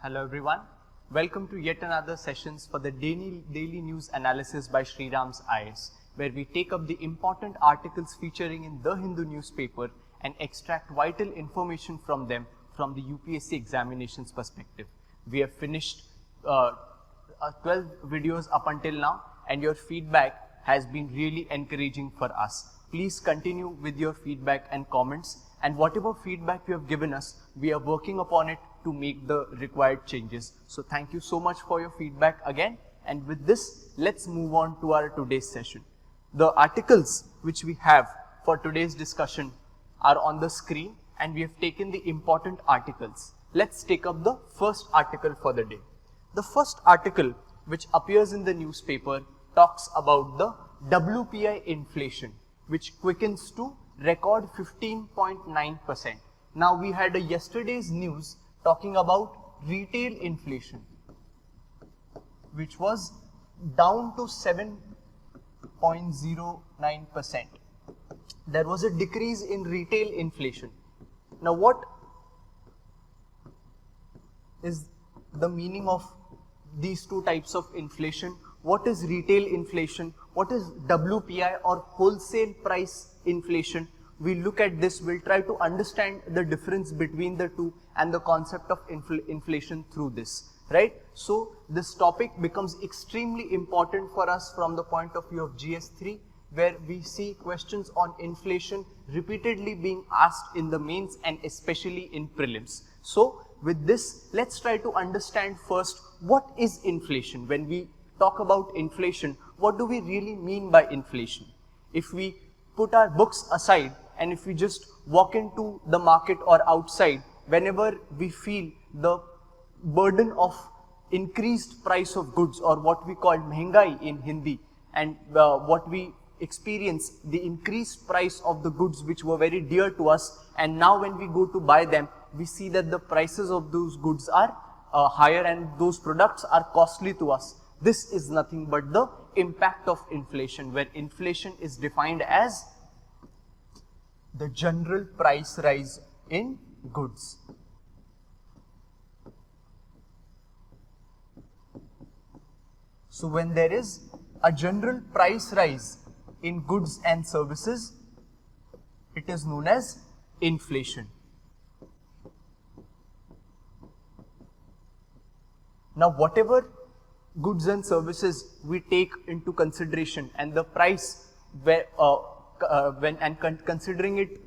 Hello everyone. Welcome to yet another sessions for the daily news analysis by SRIRAM'S IAS, where we take up the important articles featuring in the Hindu newspaper and extract vital information from them from the UPSC examinations perspective. We have finished 12 videos up until now, and your feedback has been really encouraging for us. Please continue with your feedback and comments, and whatever feedback you have given us, we are working upon it to make the required changes. So thank you so much for your feedback again, and with this, let's move on to our today's session. The articles which we have for today's discussion are on the screen, and we have taken the important articles. Let's take up the first article for the day. The first article which appears in the newspaper talks about the WPI inflation, which quickens to record 15.9%. Now we had a yesterday's news talking about retail inflation, which was down to 7.09%. There was a decrease in retail inflation. Now what is the meaning of these two types of inflation? What is retail inflation? What is WPI or wholesale price inflation? We'll look at this. We'll try to understand the difference between the two and the concept of inflation through this, right? So this topic becomes extremely important for us from the point of view of GS3, where we see questions on inflation repeatedly being asked in the mains and especially in prelims. So with this, let's try to understand first what is inflation. When we talk about inflation, what do we really mean by inflation? If we put our books aside and if we just walk into the market or outside, whenever we feel the burden of increased price of goods, or what we call mehengai in Hindi, and what we experience, the increased price of the goods which were very dear to us, and now when we go to buy them, we see that the prices of those goods are higher and those products are costly to us. This is nothing but the impact of inflation, where inflation is defined as the general price rise in goods. So when there is a general price rise in goods and services, it is known as inflation. Now whatever goods and services we take into consideration, and the price considering it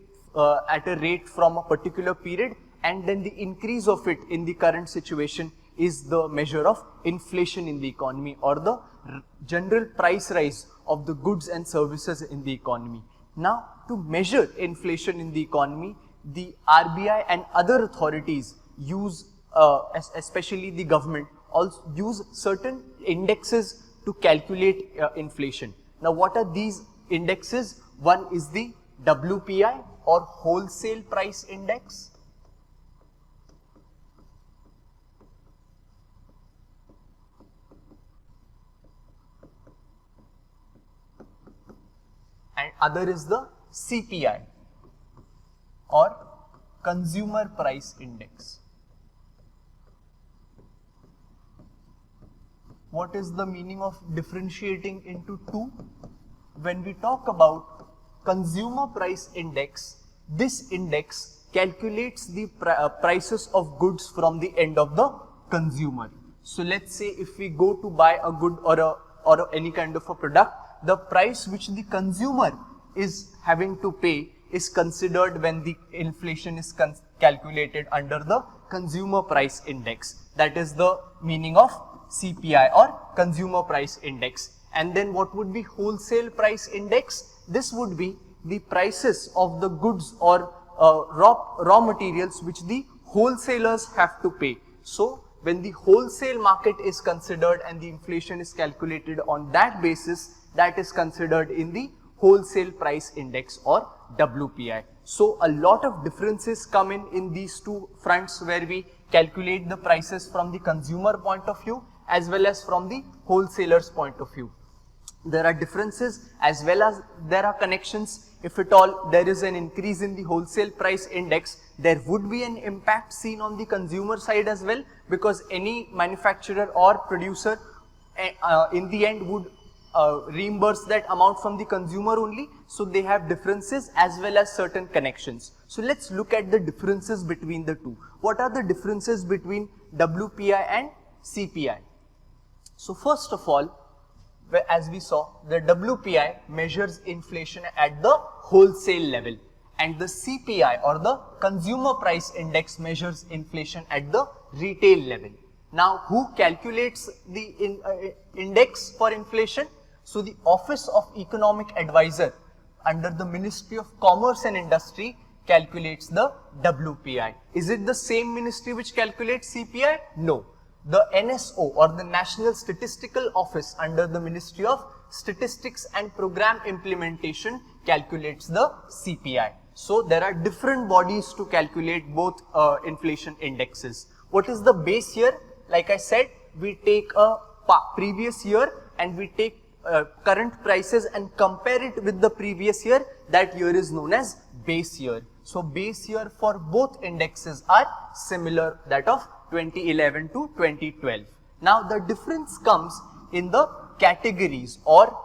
at a rate from a particular period, and then the increase of it in the current situation is the measure of inflation in the economy, or the general price rise of the goods and services in the economy. Now to measure inflation in the economy, the RBI and other authorities use, especially the government, also use certain indexes to calculate inflation. Now what are these indexes? One is the WPI or wholesale price index. And other is the CPI or consumer price index. What is the meaning of differentiating into two? When we talk about consumer price index, this index calculates the prices of goods from the end of the consumer. So let's say if we go to buy a good or any kind of a product, the price which the consumer is having to pay is considered when the inflation is calculated under the consumer price index. That is the meaning of CPI or consumer price index. And then what would be wholesale price index? This would be the prices of the goods or raw materials which the wholesalers have to pay. So when the wholesale market is considered and the inflation is calculated on that basis, that is considered in the wholesale price index or WPI. So a lot of differences come in these two fronts, where we calculate the prices from the consumer point of view as well as from the wholesaler's point of view. There are differences as well as there are connections if at all there is an increase in the wholesale price index, there would be an impact seen on the consumer side as well, because any manufacturer or producer in the end would reimburse that amount from the consumer only. So they have differences as well as certain connections. So let's look at the differences between the two. What are the differences between WPI and CPI? So first of all, as we saw, the WPI measures inflation at the wholesale level, and the CPI or the consumer price index measures inflation at the retail level. Now, who calculates the index for inflation? So the Office of Economic Advisor under the Ministry of Commerce and Industry calculates the WPI. Is it the same ministry which calculates CPI? No. The NSO or the National Statistical Office under the Ministry of Statistics and Program Implementation calculates the CPI. So there are different bodies to calculate both inflation indexes. What is the base year? Like I said, we take a previous year and we take current prices and compare it with the previous year. That year is known as base year. So base year for both indexes are similar, that of 2011 to 2012. Now the difference comes in the categories, or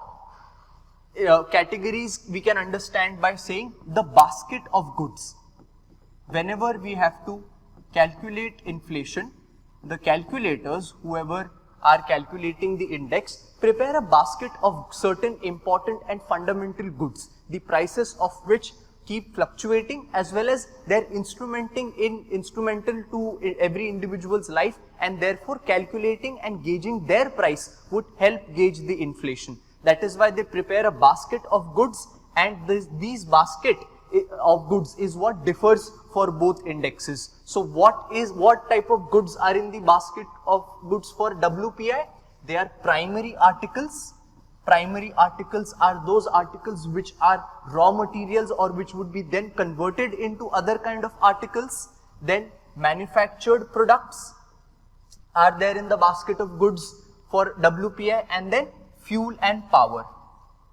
categories we can understand by saying the basket of goods. Whenever we have to calculate inflation, the calculators, whoever are calculating the index, prepare a basket of certain important and fundamental goods, the prices of which keep fluctuating, as well as they're instrumental to every individual's life, and therefore calculating and gauging their price would help gauge the inflation. That is why they prepare a basket of goods, and these basket of goods is what differs for both indexes. So what type of goods are in the basket of goods for WPI? They are primary articles. Primary articles are those articles which are raw materials or which would be then converted into other kind of articles. Then manufactured products are there in the basket of goods for WPI, and then fuel and power,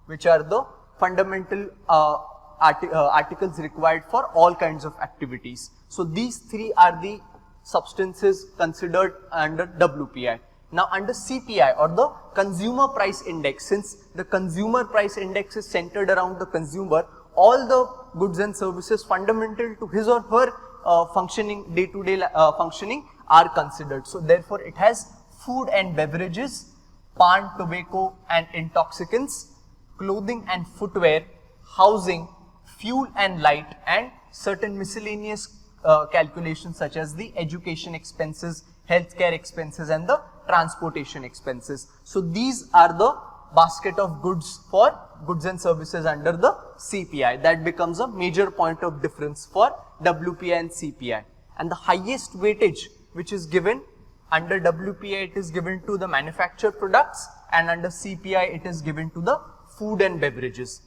which are the fundamental articles required for all kinds of activities. So these three are the substances considered under WPI. Now under CPI or the consumer price index, since the consumer price index is centered around the consumer, all the goods and services fundamental to his or her functioning, day-to-day functioning are considered. So therefore it has food and beverages, pan, tobacco and intoxicants, clothing and footwear, housing, fuel and light, and certain miscellaneous calculations such as the education expenses, healthcare expenses and the transportation expenses. So these are the basket of goods for goods and services under the CPI. That becomes a major point of difference for WPI and CPI. And the highest weightage which is given under WPI, it is given to the manufactured products, and under CPI it is given to the food and beverages.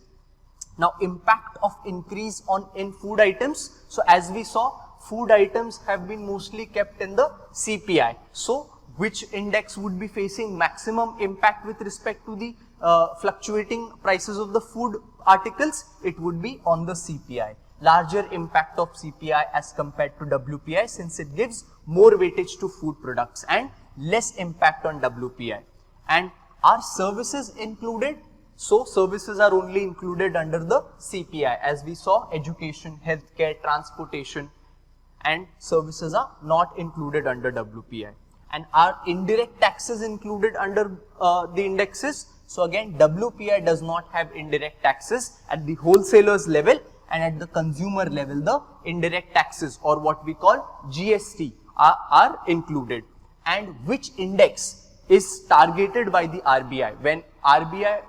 Now impact of increase in food items. So as we saw, food items have been mostly kept in the CPI. So which index would be facing maximum impact with respect to the fluctuating prices of the food articles? It would be on the CPI. Larger impact of CPI as compared to WPI, since it gives more weightage to food products, and less impact on WPI. And are services included? So services are only included under the CPI. As we saw, education, healthcare, transportation and services are not included under WPI. And are indirect taxes included under the indexes? So again, WPI does not have indirect taxes. At the wholesalers level and at the consumer level, the indirect taxes, or what we call GST, are included. And which index is targeted by the RBI?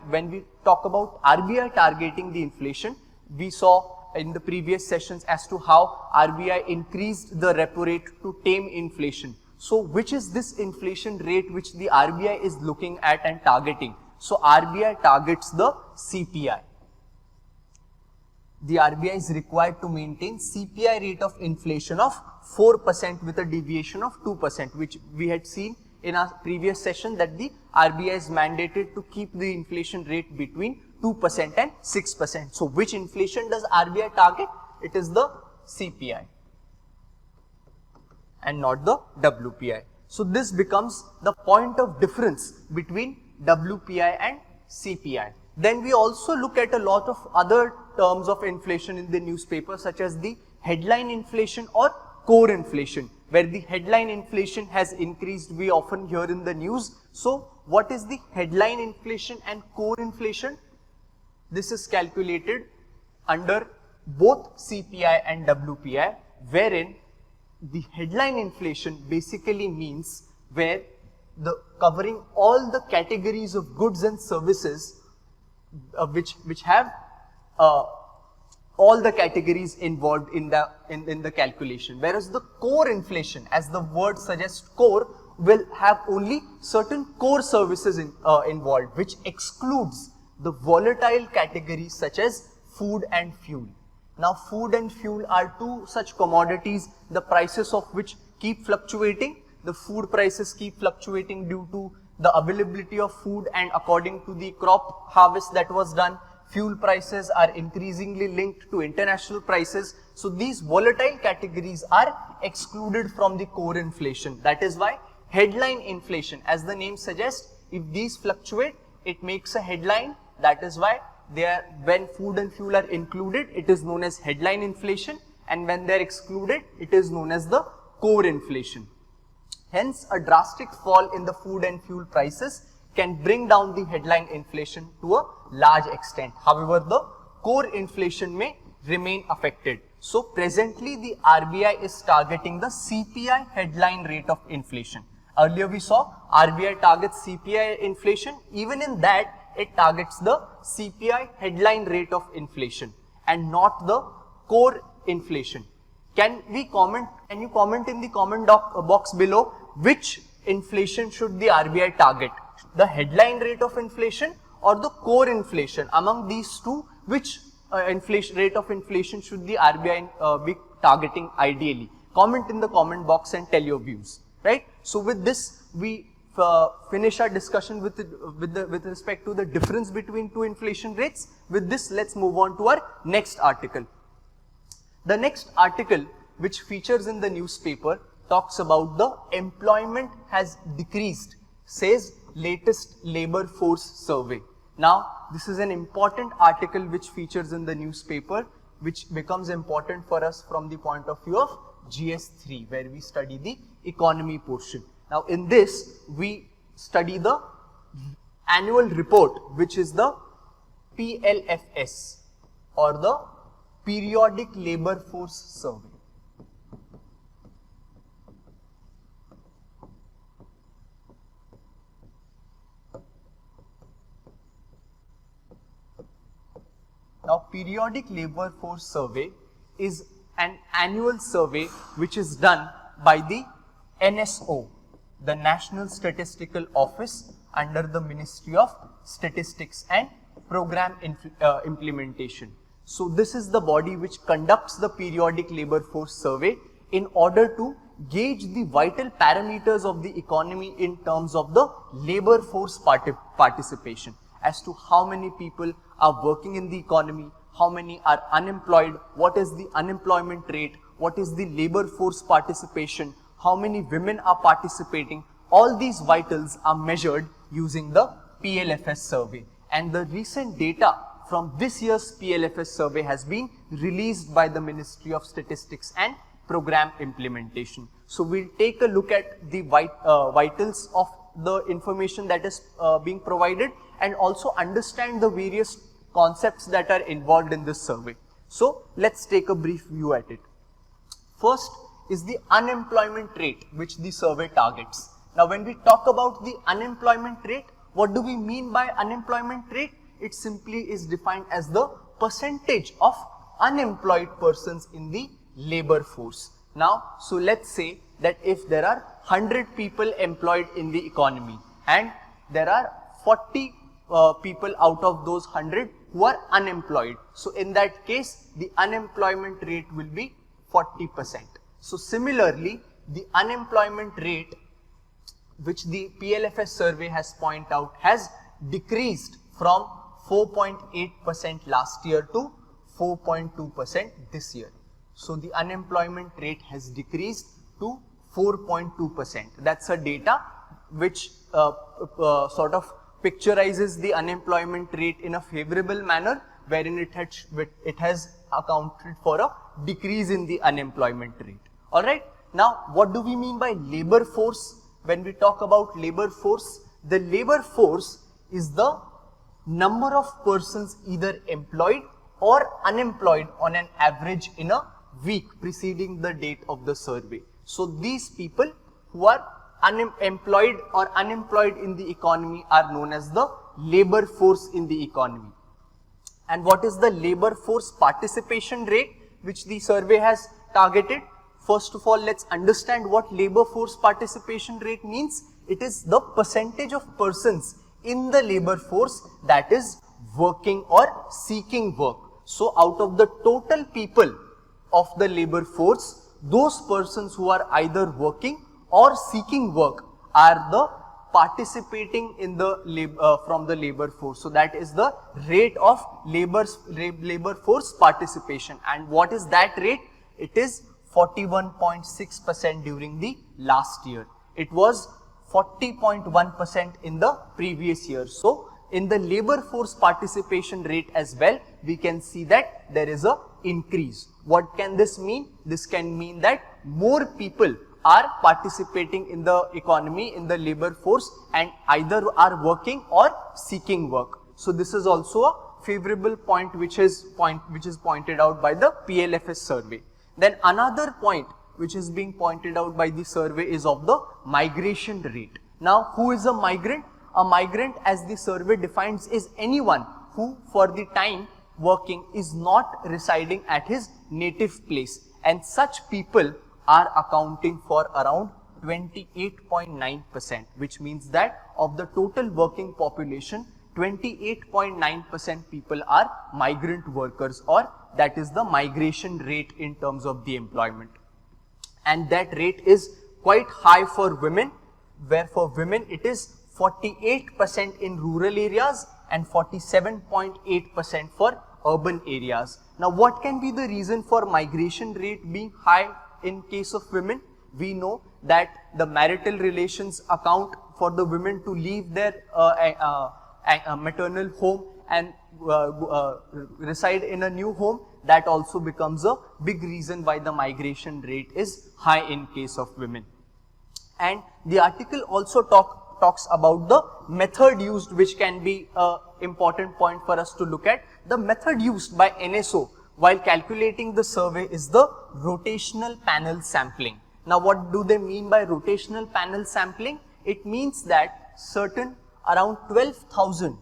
When we talk about RBI targeting the inflation, we saw in the previous sessions as to how RBI increased the repo rate to tame inflation. So which is this inflation rate which the RBI is looking at and targeting? So RBI targets the CPI. The RBI is required to maintain CPI rate of inflation of 4% with a deviation of 2%, which we had seen in our previous session that the RBI is mandated to keep the inflation rate between 2% and 6%. So which inflation does RBI target? It is the CPI and not the WPI. So this becomes the point of difference between WPI and CPI. Then we also look at a lot of other terms of inflation in the newspaper, such as the headline inflation or core inflation, where the headline inflation has increased, we often hear in the news. So what is the headline inflation and core inflation? This is calculated under both CPI and WPI, wherein the headline inflation basically means where the covering all the categories of goods and services which have all the categories involved in the calculation, whereas the core inflation, as the word suggests, core, will have only certain core services involved, which excludes the volatile categories such as food and fuel. Now food and fuel are two such commodities, the prices of which keep fluctuating. The food prices keep fluctuating due to the availability of food and according to the crop harvest that was done. Fuel prices are increasingly linked to international prices. So these volatile categories are excluded from the core inflation. That is why headline inflation, as the name suggests, if these fluctuate, it makes a headline. That is why when food and fuel are included, it is known as headline inflation, and when they are excluded, it is known as the core inflation. Hence, a drastic fall in the food and fuel prices can bring down the headline inflation to a large extent. However, the core inflation may remain affected. So presently the RBI is targeting the CPI headline rate of inflation. Earlier we saw RBI targets CPI inflation. Even in that, it targets the CPI headline rate of inflation and not the core inflation. Can you comment in the comment box below which inflation should the RBI target? The headline rate of inflation or the core inflation? Among these two, which rate of inflation should the RBI be targeting ideally? Comment in the comment box and tell your views, right? So with this, we finish our discussion with respect to the difference between two inflation rates. With this, let's move on to our next article. The next article, which features in the newspaper, talks about the employment has decreased, says latest labor force survey. Now, this is an important article which features in the newspaper, which becomes important for us from the point of view of GS3, where we study the economy portion. Now, in this, we study the annual report, which is the PLFS or the Periodic Labor Force Survey. Now, Periodic Labor Force Survey is an annual survey which is done by the NSO, the National Statistical Office, under the Ministry of Statistics and Program Implementation. So this is the body which conducts the Periodic Labor Force Survey in order to gauge the vital parameters of the economy in terms of the labor force participation, as to how many people are working in the economy, how many are unemployed, what is the unemployment rate, what is the labor force participation, how many women are participating. All these vitals are measured using the PLFS survey, and the recent data from this year's PLFS survey has been released by the Ministry of Statistics and Program Implementation. So we'll take a look at the vitals of the information that is being provided, and also understand the various concepts that are involved in this survey. So let's take a brief view at it. First is the unemployment rate which the survey targets. Now when we talk about the unemployment rate, what do we mean by unemployment rate? It simply is defined as the percentage of unemployed persons in the labor force. Now, so let's say that if there are 100 people employed in the economy and there are 40 people out of those 100 who are unemployed. So in that case, the unemployment rate will be 40%. So similarly, the unemployment rate which the PLFS survey has pointed out, has decreased from 4.8% last year to 4.2% this year. So the unemployment rate has decreased to 4.2%. That's a data which sort of picturizes the unemployment rate in a favorable manner, wherein it has accounted for a decrease in the unemployment rate. Alright, now what do we mean by labor force? When we talk about labor force, the labor force is the number of persons either employed or unemployed on an average in a week preceding the date of the survey. So these people who are unemployed or unemployed in the economy are known as the labor force in the economy. And what is the labor force participation rate which the survey has targeted? First of all, let's understand what labor force participation rate means. It is the percentage of persons in the labor force that is working or seeking work. So out of the total people of the labor force, those persons who are either working or seeking work are the participating in the from the labor force. So that is the rate of labor force participation. And what is that rate? It is 41.6% during the last year. It was 40.1% in the previous year. So in the labor force participation rate as well, we can see that there is a increase. What can this mean? This can mean that more people are participating in the economy, in the labor force, and either are working or seeking work. So this is also a favorable point which is pointed out by the PLFS survey. Then another point which is being pointed out by the survey is of the migration rate. Now, who is a migrant? A migrant, as the survey defines, is anyone who for the time working is not residing at his native place, and such people are accounting for around 28.9%, which means that of the total working population, 28.9% people are migrant workers, or that is the migration rate in terms of the employment. And that rate is quite high for women, where for women it is 48% in rural areas and 47.8% for urban areas. Now, what can be the reason for migration rate being high in case of women? We know that the marital relations account for the women to leave their maternal home and reside in a new home. That also becomes a big reason why the migration rate is high in case of women. And the article also talks about the method used, which can be an important point for us to look at. The method used by NSO while calculating the survey is the rotational panel sampling. Now, what do they mean by rotational panel sampling? It means that certain around 12,000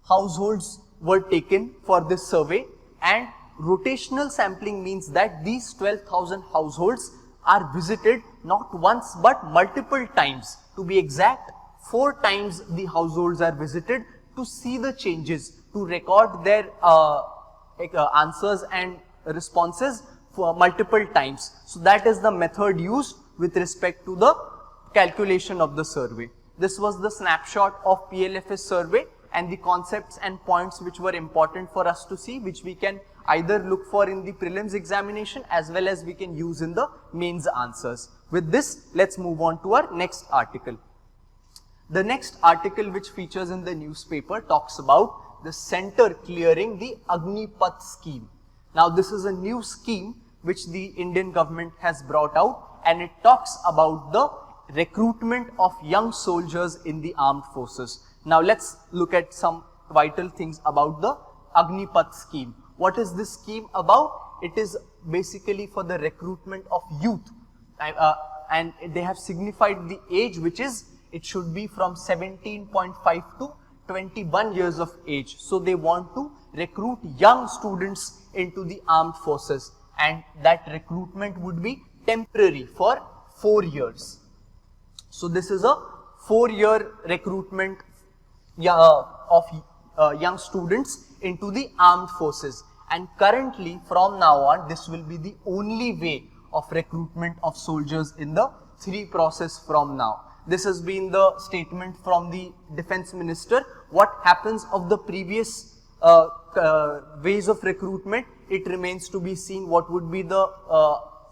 households were taken for this survey, and rotational sampling means that these 12,000 households are visited not once but multiple times. To be exact, 4 times the households are visited to see the changes, to record their answers and responses for multiple times. So that is the method used with respect to the calculation of the survey. This was the snapshot of PLFS survey and the concepts and points which were important for us to see, which we can either look for in the prelims examination as well as we can use in the mains answers. With this, let's move on to our next article. The next article which features in the newspaper talks about the center clearing the Agnipath scheme. Now, this is a new scheme which the Indian government has brought out, and it talks about the recruitment of young soldiers in the armed forces. Now, let's look at some vital things about the Agnipath scheme. What is this scheme about? It is basically for the recruitment of youth, and they have signified the age, which is, it should be from 17.5 to 21 years of age. So they want to recruit young students into the armed forces, and that recruitment would be temporary for 4 years. So this is a 4-year recruitment of young students into the armed forces, and currently from now on this will be the only way of recruitment of soldiers in the 3 process from now. This has been the statement from the Defense Minister. What happens of the previous ways of recruitment, it remains to be seen. What would be the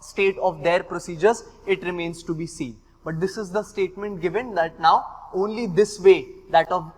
state of their procedures, it remains to be seen. But this is the statement given that now only this way, that of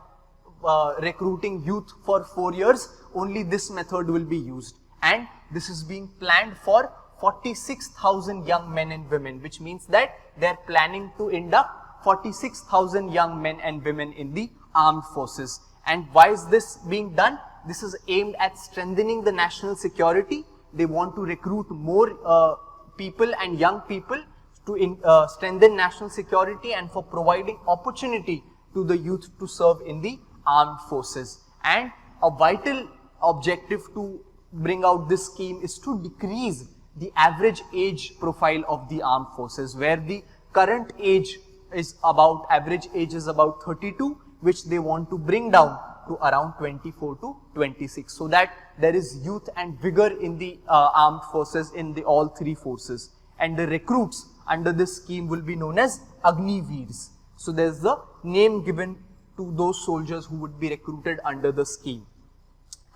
recruiting youth for 4 years, only this method will be used. And this is being planned for 46,000 young men and women, which means that they are planning to induct 46,000 young men and women in the armed forces. And why is this being done? This is aimed at strengthening the national security. They want to recruit more people and young people to strengthen national security and for providing opportunity to the youth to serve in the armed forces. And a vital objective to bring out this scheme is to decrease the average age profile of the armed forces, where the current age is about, average age is about 32, which they want to bring down to around 24 to 26, so that there is youth and vigor in the armed forces in the all 3 forces. And the recruits under this scheme will be known as Agniveers. So there is the name given to those soldiers who would be recruited under the scheme.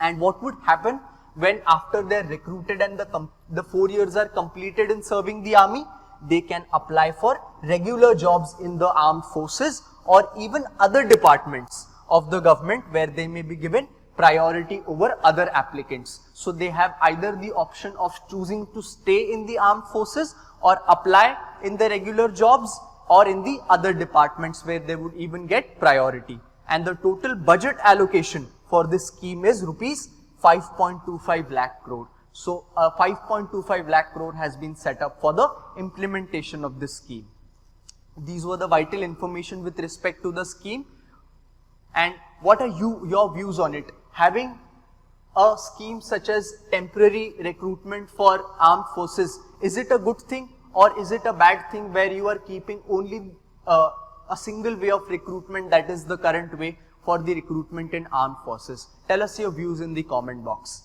And what would happen when after they are recruited and the 4 years are completed in serving the army, they can apply for regular jobs in the armed forces or even other departments of the government where they may be given priority over other applicants. So they have either the option of choosing to stay in the armed forces or apply in the regular jobs or in the other departments where they would even get priority. And the total budget allocation for this scheme is rupees 5.25 lakh crore. So 5.25 lakh crore has been set up for the implementation of this scheme. These were the vital information with respect to the scheme. And what are your views on it? Having a scheme such as temporary recruitment for armed forces, is it a good thing or is it a bad thing where you are keeping only a single way of recruitment, that is the current way for the recruitment in armed forces? Tell us your views in the comment box.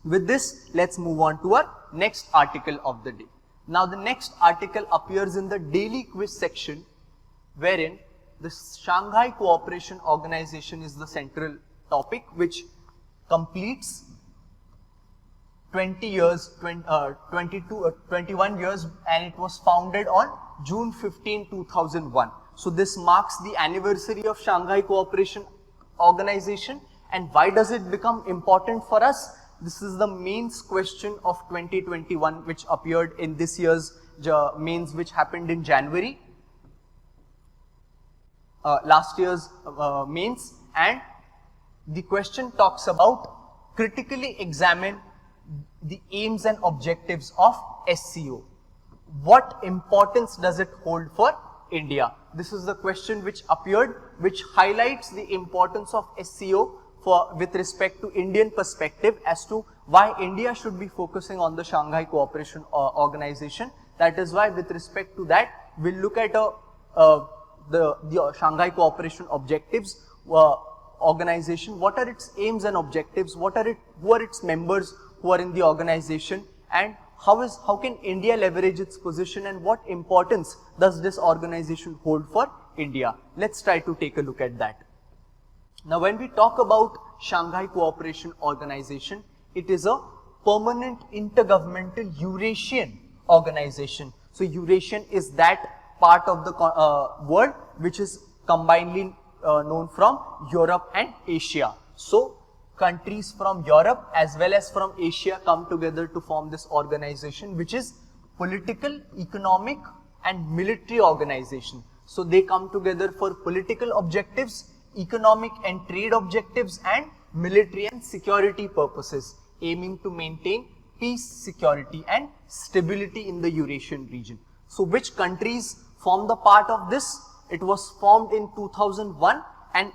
With this, let's move on to our next article of the day. Now the next article appears in the daily quiz section, wherein the Shanghai Cooperation Organization is the central topic, which completes 20 years, 21 years, and it was founded on June 15, 2001. So this marks the anniversary of Shanghai Cooperation Organization. And why does it become important for us? This is the mains question of 2021, which appeared in this year's mains, which happened in January. Last year's mains, and the question talks about critically examine the aims and objectives of SCO. What importance does it hold for India? This is the question which appeared, which highlights the importance of SCO with respect to Indian perspective as to why India should be focusing on the Shanghai Cooperation Organization. That is why with respect to that, we'll look at the Shanghai Cooperation Objectives organization. What are its aims and objectives? Who are its members who are in the organization, and how can India leverage its position, and what importance does this organization hold for India? Let's try to take a look at that. Now when we talk about Shanghai Cooperation Organization, it is a permanent intergovernmental Eurasian organization. So Eurasian is that part of the world which is combinedly known from Europe and Asia. So countries from Europe as well as from Asia come together to form this organization, which is political, economic and military organization. So they come together for political objectives, economic and trade objectives, and military and security purposes, aiming to maintain peace, security and stability in the Eurasian region. So which countries form the part of this? It was formed in 2001, and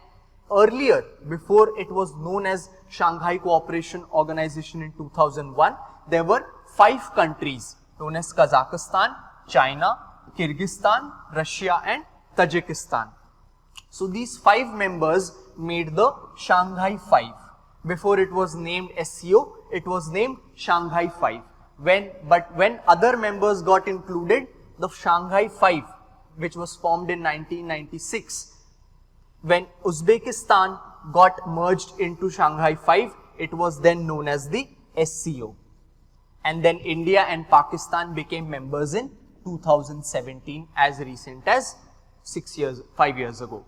earlier, before it was known as Shanghai Cooperation Organization in 2001, there were 5 countries known as Kazakhstan, China, Kyrgyzstan, Russia and Tajikistan. So these 5 members made the Shanghai 5. Before it was named SCO, it was named Shanghai 5. When other members got included, the Shanghai 5, which was formed in 1996. When Uzbekistan got merged into Shanghai 5, it was then known as the SCO. And then India and Pakistan became members in 2017, as recent as 5 years ago.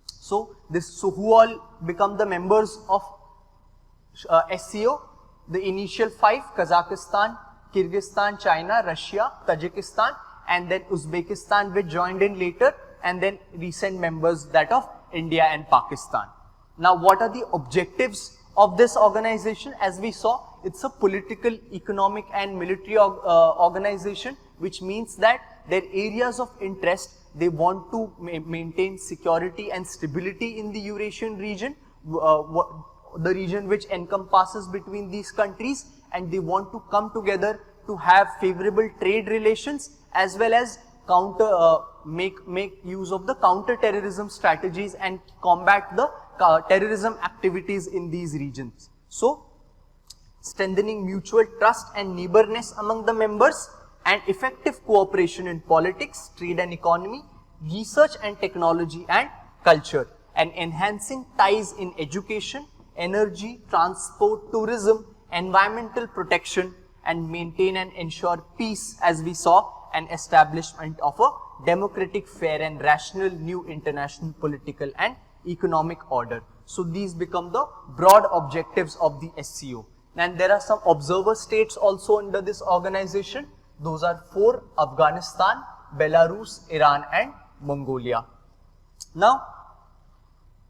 So who all become the members of SCO? The initial 5: Kazakhstan, Kyrgyzstan, China, Russia, Tajikistan, and then Uzbekistan, which joined in later, and then recent members that of India and Pakistan. Now, what are the objectives of this organization? As we saw, it's a political, economic and military organization, which means that their areas of interest, they want to maintain security and stability in the Eurasian region, the region which encompasses between these countries, and they want to come together to have favorable trade relations, as well as make use of the counter-terrorism strategies and combat the terrorism activities in these regions. So, strengthening mutual trust and neighborness among the members, and effective cooperation in politics, trade and economy, research and technology and culture, and enhancing ties in education, energy, transport, tourism, environmental protection, and maintain and ensure peace, as we saw, and establishment of a democratic, fair and rational new international political and economic order. So these become the broad objectives of the SCO. And there are some observer states also under this organization. Those are 4: Afghanistan, Belarus, Iran and Mongolia. Now,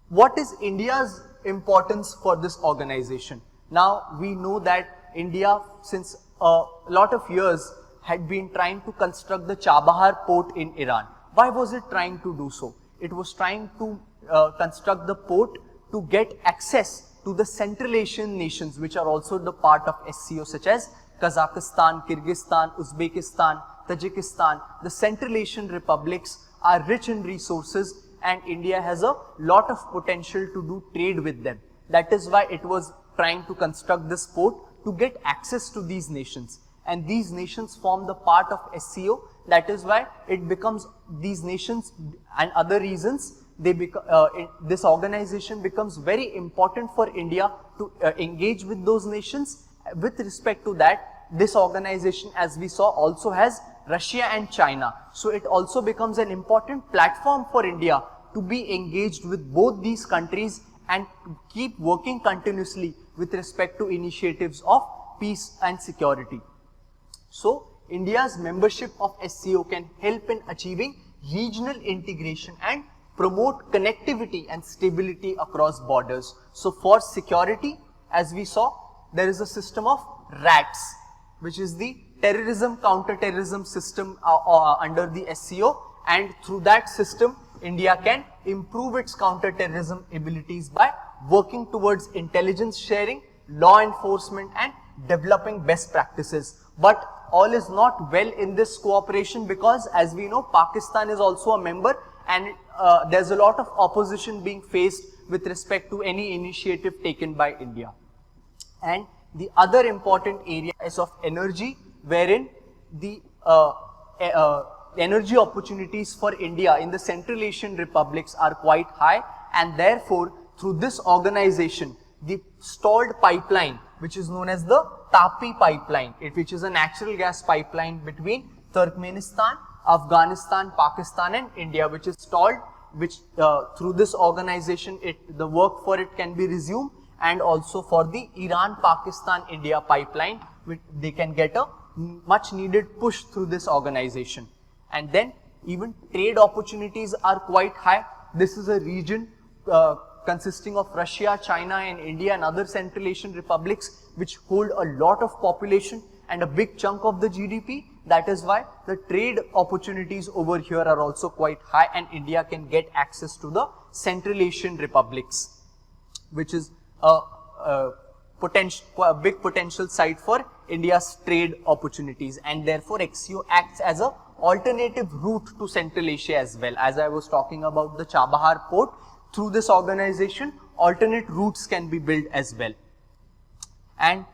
what is India's importance for this organization? Now, we know that India, since a lot of years, had been trying to construct the Chabahar port in Iran. Why was it trying to do so? It was trying to construct the port to get access to the Central Asian nations, which are also the part of SCO, such as Kazakhstan, Kyrgyzstan, Uzbekistan, Tajikistan. The Central Asian republics are rich in resources, and India has a lot of potential to do trade with them. That is why it was trying to construct this port to get access to these nations. And these nations form the part of SCO. That is why it becomes these nations and other reasons, this organization becomes very important for India to engage with those nations. With respect to that, this organization, as we saw, also has Russia and China. So it also becomes an important platform for India to be engaged with both these countries and keep working continuously with respect to initiatives of peace and security. So, India's membership of SCO can help in achieving regional integration and promote connectivity and stability across borders. So, for security, as we saw, there is a system of RATS, which is the terrorism counter-terrorism system under the SCO, and through that system, India can improve its counter-terrorism abilities by working towards intelligence sharing, law enforcement and developing best practices. But all is not well in this cooperation, because as we know, Pakistan is also a member, and there's a lot of opposition being faced with respect to any initiative taken by India. And the other important area is of energy, wherein the energy opportunities for India in the Central Asian republics are quite high, and therefore through this organization, the stalled pipeline, which is known as the TAPI pipeline, which is a natural gas pipeline between Turkmenistan, Afghanistan, Pakistan and India, which is stalled, which through this organization the work for it can be resumed, and also for the Iran-Pakistan-India pipeline, which they can get a much needed push through this organization. And then even trade opportunities are quite high. This is a region consisting of Russia, China and India and other Central Asian republics, which hold a lot of population and a big chunk of the GDP. That is why the trade opportunities over here are also quite high, and India can get access to the Central Asian republics, which is a big potential site for India's trade opportunities, and therefore XCO acts as a alternative route to Central Asia as well. As I was talking about the Chabahar port, through this organization, alternate routes can be built as well. And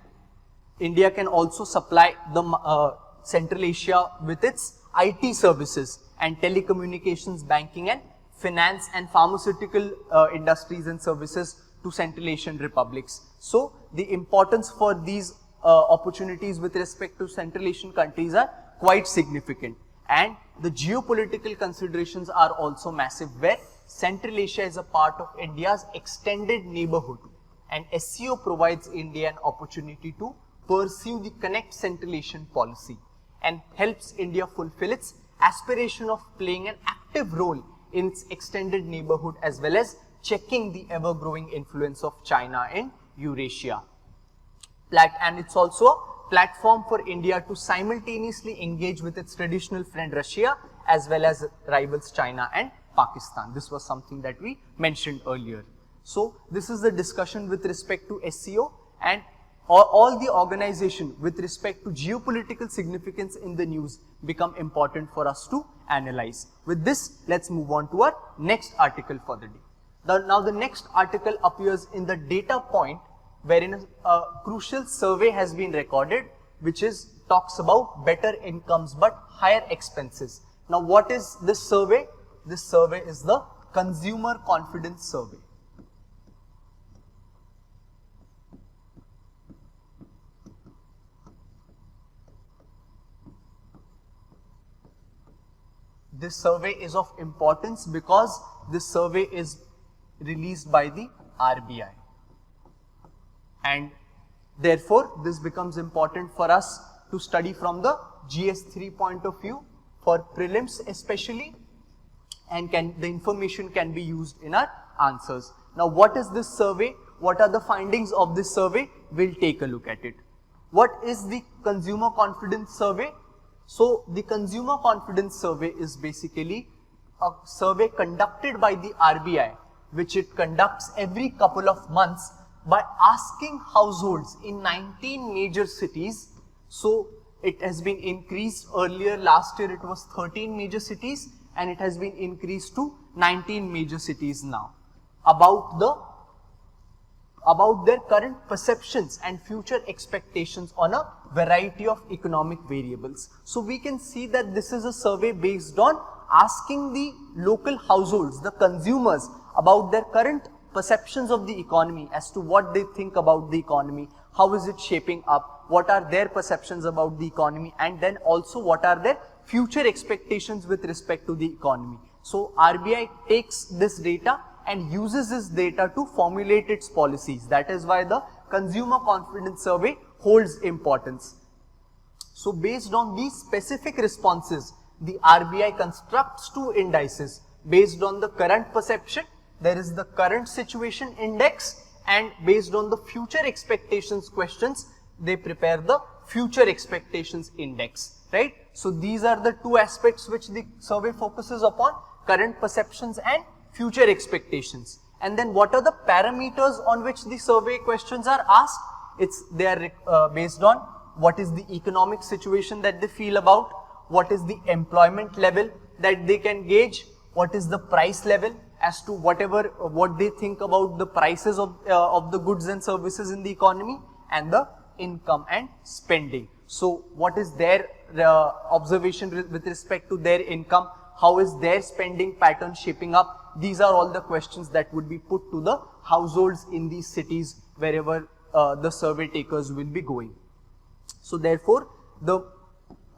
India can also supply the Central Asia with its IT services and telecommunications, banking and finance and pharmaceutical industries and services to Central Asian republics. So the importance for these opportunities with respect to Central Asian countries are quite significant, and the geopolitical considerations are also massive, where Central Asia is a part of India's extended neighborhood, and SCO provides India an opportunity to pursue the Connect Central Asian policy and helps India fulfill its aspiration of playing an active role in its extended neighborhood, as well as checking the ever-growing influence of China in Eurasia. And it's also a platform for India to simultaneously engage with its traditional friend Russia as well as rivals China and Pakistan. This was something that we mentioned earlier. So this is the discussion with respect to SCO, and all the organization with respect to geopolitical significance in the news become important for us to analyze. With this, let's move on to our next article for the day. Now the next article appears in the data point, wherein a crucial survey has been recorded, which talks about better incomes but higher expenses. Now what is this survey? This survey is the Consumer Confidence Survey. This survey is of importance because this survey is released by the RBI, and therefore this becomes important for us to study from the GS3 point of view for prelims especially, and the information can be used in our answers. Now what is this survey? What are the findings of this survey? We'll take a look at it. What is the Consumer Confidence Survey? So the Consumer Confidence Survey is basically a survey conducted by the RBI, which it conducts every couple of months by asking households in 19 major cities. So it has been increased. Earlier last year it was 13 major cities, and it has been increased to 19 major cities now, about their current perceptions and future expectations on a variety of economic variables. So we can see that this is a survey based on asking the local households, the consumers, about their current perceptions of the economy, as to what they think about the economy, how is it shaping up, what are their perceptions about the economy, and then also what are their future expectations with respect to the economy. So RBI takes this data and uses this data to formulate its policies. That is why the Consumer Confidence Survey holds importance. So based on these specific responses, the RBI constructs two indices based on the current perception. There is the current situation index, and based on the future expectations questions, they prepare the future expectations index, right? So these are the two aspects which the survey focuses upon: current perceptions and future expectations. And then what are the parameters on which the survey questions are asked? They are based on what is the economic situation that they feel about, what is the employment level that they can gauge, what is the price level, as to what they think about the prices of the goods and services in the economy, and the income and spending. So what is their observation with respect to their income? How is their spending pattern shaping up? These are all the questions that would be put to the households in these cities wherever the survey takers will be going. So therefore, the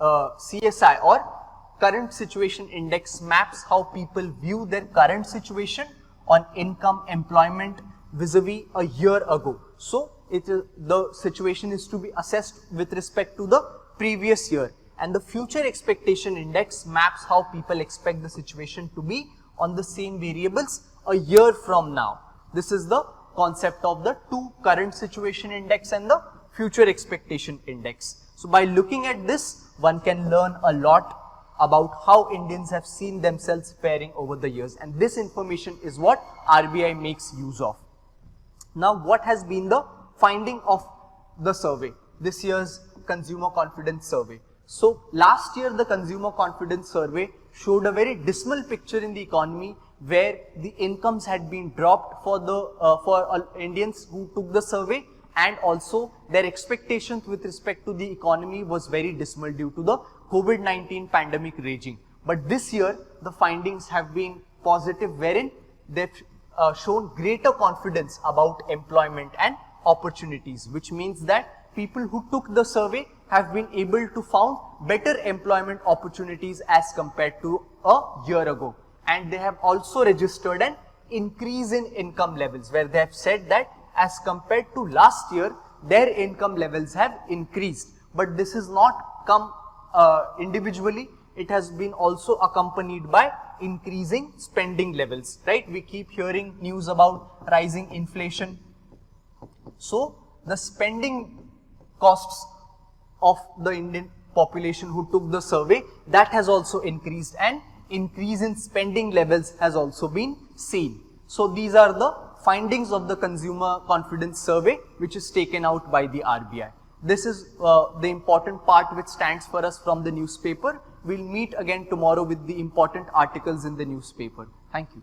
CSI or Current Situation Index maps how people view their current situation on income, employment vis-a-vis a year ago. So the situation is to be assessed with respect to the previous year, and the Future Expectation Index maps how people expect the situation to be on the same variables a year from now. This is the concept of the two Current Situation Index and the Future Expectation Index. So by looking at this, one can learn a lot about how Indians have seen themselves faring over the years, and this information is what RBI makes use of. Now what has been the finding of the survey, this year's Consumer Confidence Survey? So last year the Consumer Confidence Survey showed a very dismal picture in the economy, where the incomes had been dropped for Indians who took the survey, and also their expectations with respect to the economy was very dismal due to the COVID-19 pandemic raging. But this year, the findings have been positive, wherein they've shown greater confidence about employment and opportunities, which means that people who took the survey have been able to found better employment opportunities as compared to a year ago. And they have also registered an increase in income levels, where they have said that as compared to last year, their income levels have increased. But this has not come individually. It has been also accompanied by increasing spending levels, right? We keep hearing news about rising inflation. So the spending costs of the Indian population who took the survey, that has also increased, and increase in spending levels has also been seen. So these are the findings of the consumer confidence survey, which is taken out by the RBI. This is the important part which stands for us from the newspaper. We'll meet again tomorrow with the important articles in the newspaper. Thank you.